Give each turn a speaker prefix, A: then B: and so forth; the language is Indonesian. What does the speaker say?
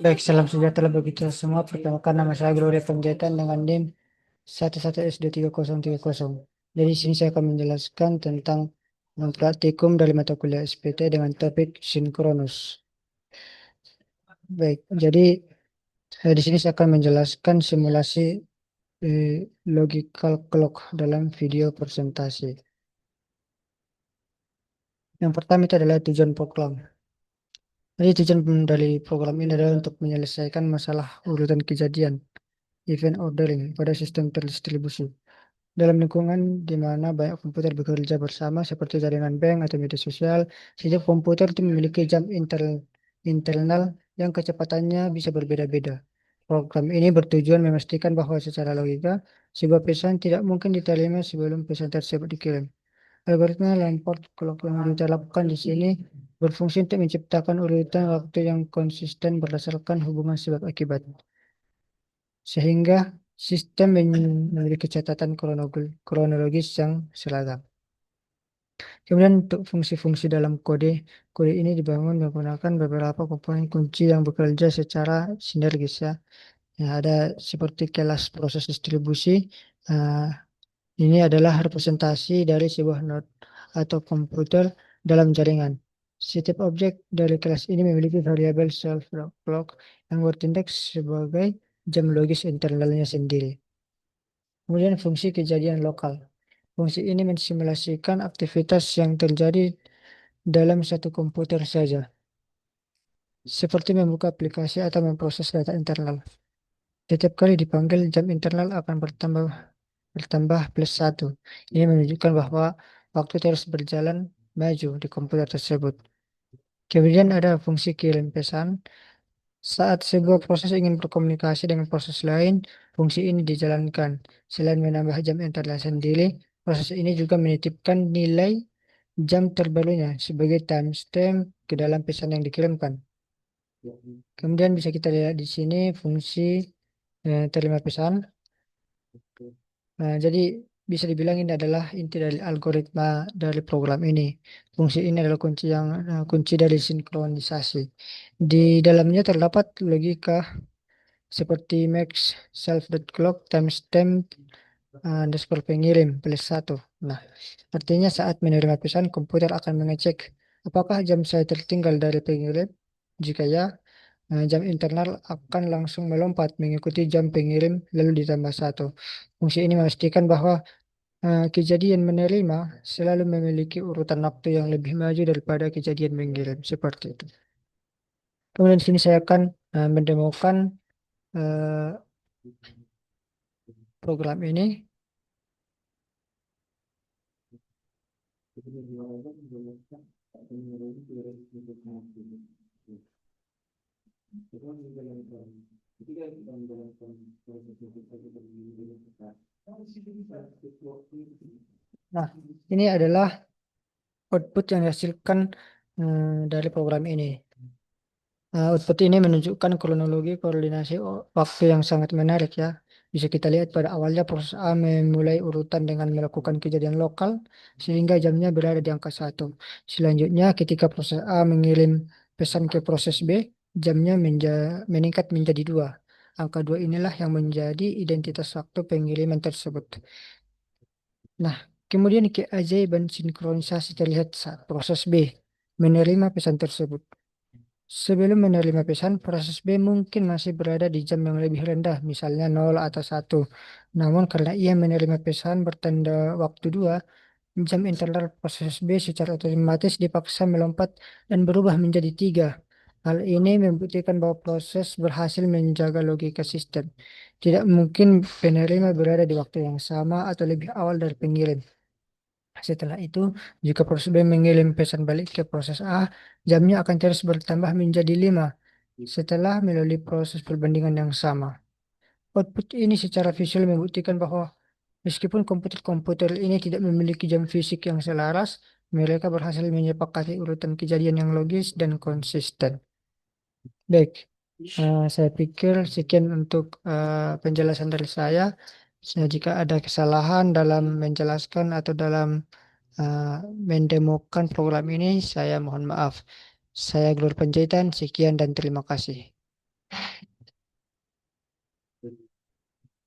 A: Baik, salam sejahtera bagi kita semua. Perkenalkan nama saya Gloria Panjaitan dengan NIM 11SD3030. Jadi di sini saya akan menjelaskan tentang praktikum dari mata kuliah SPT dengan topik sinkronus. Baik, jadi di sini saya akan menjelaskan simulasi logical clock dalam video presentasi. Yang pertama itu adalah tujuan program. Jadi tujuan dari program ini adalah untuk menyelesaikan masalah urutan kejadian, event ordering pada sistem terdistribusi. Dalam lingkungan di mana banyak komputer bekerja bersama seperti jaringan bank atau media sosial, setiap komputer itu memiliki jam internal yang kecepatannya bisa berbeda-beda. Program ini bertujuan memastikan bahwa secara logika, sebuah pesan tidak mungkin diterima sebelum pesan tersebut dikirim. Algoritma Lamport clock yang diterapkan di sini berfungsi untuk menciptakan urutan waktu yang konsisten berdasarkan hubungan sebab akibat, sehingga sistem memiliki catatan kronologis yang seragam. Kemudian untuk fungsi-fungsi dalam kode ini dibangun menggunakan beberapa komponen kunci yang bekerja secara sinergis ya. Ya, ada seperti kelas proses distribusi. eh, ini adalah representasi dari sebuah node atau komputer dalam jaringan. Setiap objek dari kelas ini memiliki variabel self clock yang bertindak sebagai jam logis internalnya sendiri. Kemudian fungsi kejadian lokal. Fungsi ini mensimulasikan aktivitas yang terjadi dalam satu komputer saja, seperti membuka aplikasi atau memproses data internal. Setiap kali dipanggil, jam internal akan bertambah plus satu. Ini menunjukkan bahwa waktu terus berjalan maju di komputer tersebut. Kemudian ada fungsi kirim pesan. Saat sebuah proses ingin berkomunikasi dengan proses lain, fungsi ini dijalankan. Selain menambah jam internal sendiri, proses ini juga menitipkan nilai jam terbarunya sebagai timestamp ke dalam pesan yang dikirimkan. Kemudian bisa kita lihat di sini fungsi terima pesan. Nah, jadi bisa dibilang ini adalah inti dari algoritma dari program ini. Fungsi ini adalah kunci dari sinkronisasi. Di dalamnya terdapat logika seperti max, self.clock, timestamp, underscore pengirim, plus satu. Nah, artinya saat menerima pesan, komputer akan mengecek apakah jam saya tertinggal dari pengirim. Jika ya, jam internal akan langsung melompat mengikuti jam pengirim lalu ditambah satu. Fungsi ini memastikan bahwa kejadian menerima selalu memiliki urutan waktu yang lebih maju daripada kejadian mengirim. Seperti itu. Kemudian di sini saya akan mendemokan eh, program ini. Nah, ini adalah output yang dihasilkan dari program ini. Output ini menunjukkan kronologi koordinasi waktu yang sangat menarik ya. Bisa kita lihat pada awalnya proses A memulai urutan dengan melakukan kejadian lokal sehingga jamnya berada di angka satu. Selanjutnya ketika proses A mengirim pesan ke proses B, jamnya meningkat menjadi 2. Angka 2 inilah yang menjadi identitas waktu pengiriman tersebut. Nah, kemudian keajaiban sinkronisasi terlihat saat proses B menerima pesan tersebut. Sebelum menerima pesan, proses B mungkin masih berada di jam yang lebih rendah, misalnya 0 atau 1. Namun karena ia menerima pesan bertanda waktu 2, jam internal proses B secara otomatis dipaksa melompat dan berubah menjadi 3. Hal ini membuktikan bahwa proses berhasil menjaga logika sistem. Tidak mungkin penerima berada di waktu yang sama atau lebih awal dari pengirim. Setelah itu, jika proses B mengirim pesan balik ke proses A, jamnya akan terus bertambah menjadi 5 setelah melalui proses perbandingan yang sama. Output ini secara visual membuktikan bahwa meskipun komputer-komputer ini tidak memiliki jam fisik yang selaras, mereka berhasil menyepakati urutan kejadian yang logis dan konsisten. Baik, saya pikir sekian untuk penjelasan dari saya. Jika ada kesalahan dalam menjelaskan atau dalam uh, mendemokan program ini, saya mohon maaf. Saya Glor Panjaitan, sekian dan terima kasih.